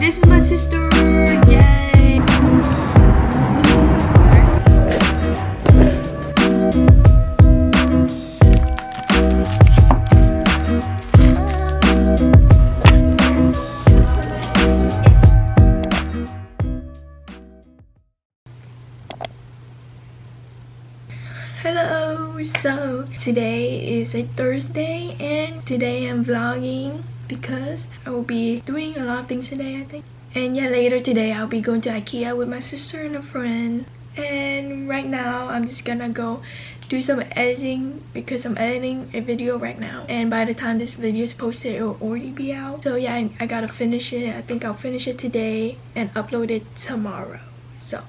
this is my sister. Yay! Hello, so today is a Thursday and today I'm vlogging because I will be doing a lot of things today, I think. And yeah, later today I'll be going to IKEA with my sister and a friend. And right now I'm just gonna go do some editing because I'm editing a video right now. And by the time this video is posted, it will already be out. So yeah, I gotta finish it. I think I'll finish it today and upload it tomorrow. So.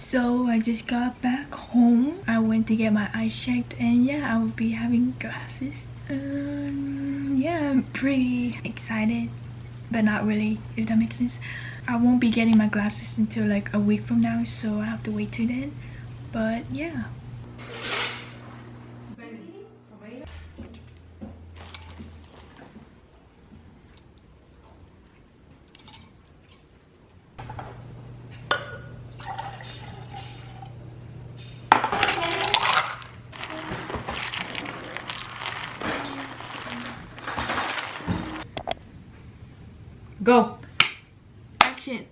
So I just got back home. I went to get my eyes checked and yeah, I will be having glasses. Yeah, I'm pretty excited, but not really, if that makes sense. I won't be getting my glasses until like a week from now, so I have to wait till then. But yeah. Go. Action.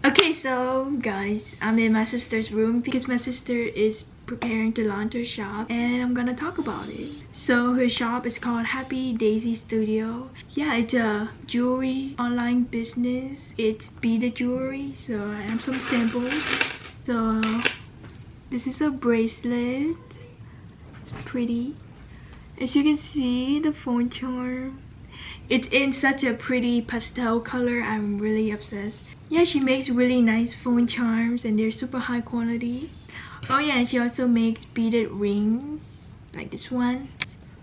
Okay, so guys, I'm in my sister's room because my sister is preparing to launch her shop and I'm gonna talk about it. So her shop is called Happy Daisy Studio. Yeah, it's a jewelry online business. It's beaded jewelry, so I have some samples. So this is a bracelet. It's pretty. As you can see, the phone charm. It's in such a pretty pastel color. I'm really obsessed. Yeah, she makes really nice phone charms and they're super high quality. Oh yeah, and she also makes beaded rings like this one.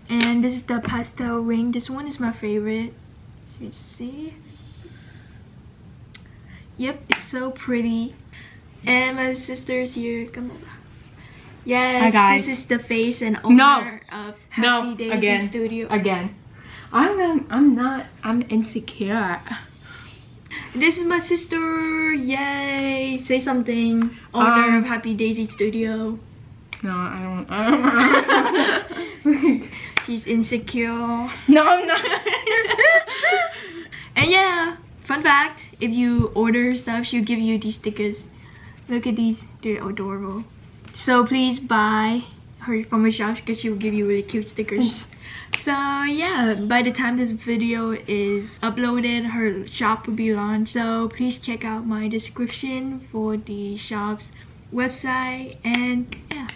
And this is the pastel ring. This one is my favorite. Let's see. Yep, it's so pretty. And my sister's here. Come on. Yes, hi guys. This is the face and owner of Happy Daisy Studio. Again. I'm insecure. This is my sister. Yay! Say something. Owner of Happy Daisy Studio. No, I don't. She's insecure. No, I'm not. And yeah, fun fact, if you order stuff, she'll give you these stickers. Look at these, they're adorable. So please buy her from her shop because she'll give you really cute stickers. So yeah, by the time this video is uploaded, her shop will be launched. So please check out my description for the shop's website, and yeah.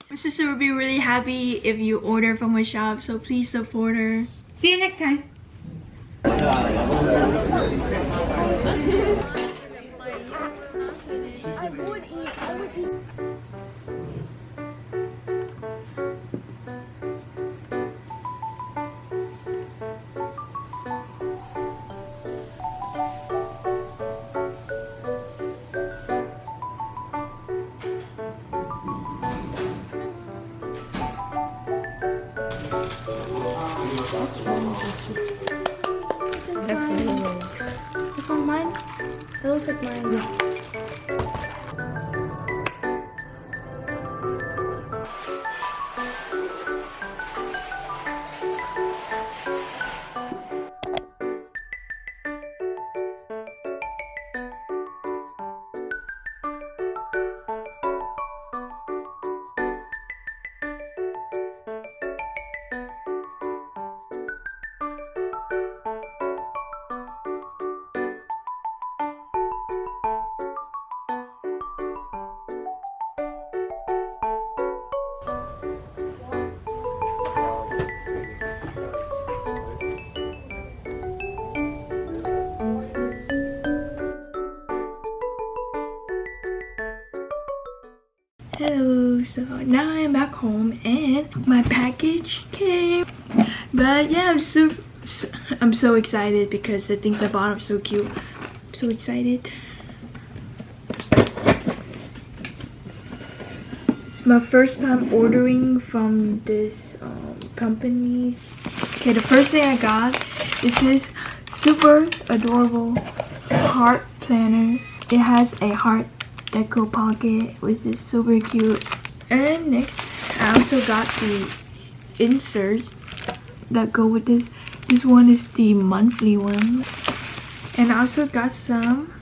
My sister will be really happy if you order from her shop, so please support her. See you next time. This one's mine? It looks like mine. Yeah. Hello, so now I'm back home and my package came. But yeah, I'm so excited because the things I bought are so cute. I'm so excited. It's my first time ordering from this companies. Okay, the first thing I got is this super adorable heart planner. It has a heart deco pocket, which is super cute. And next, I also got the inserts that go with this. This one is the monthly one. And I also got some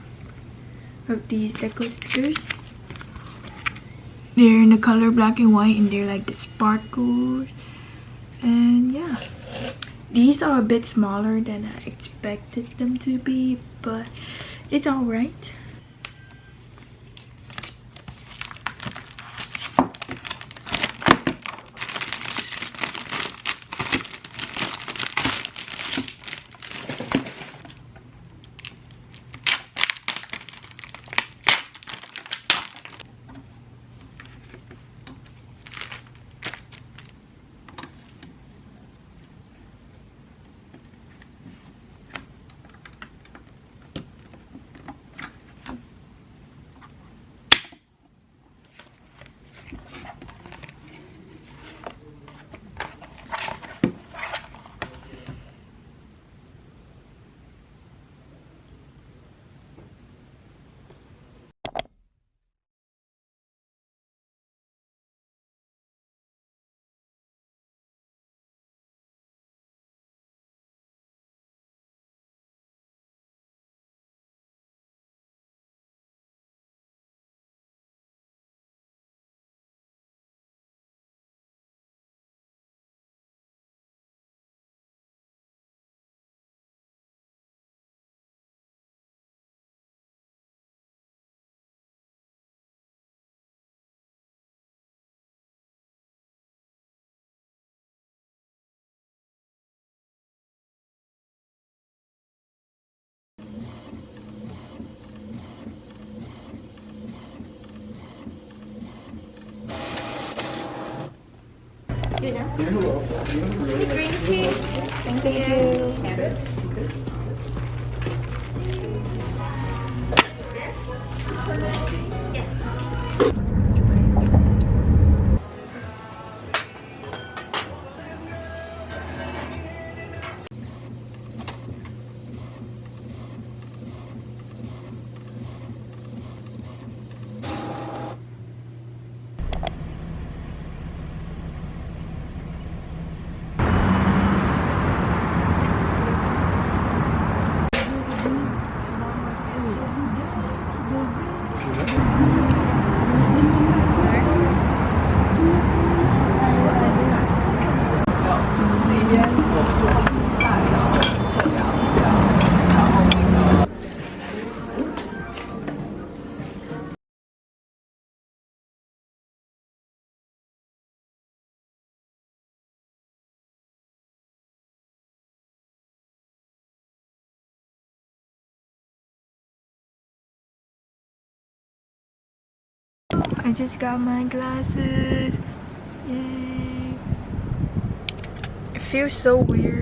of these deco stickers. They're in the color black and white, and they're like the sparkles. And yeah, these are a bit smaller than I expected them to be, but it's alright. Green tea. Thank you. I just got my glasses. Yay. It feels so weird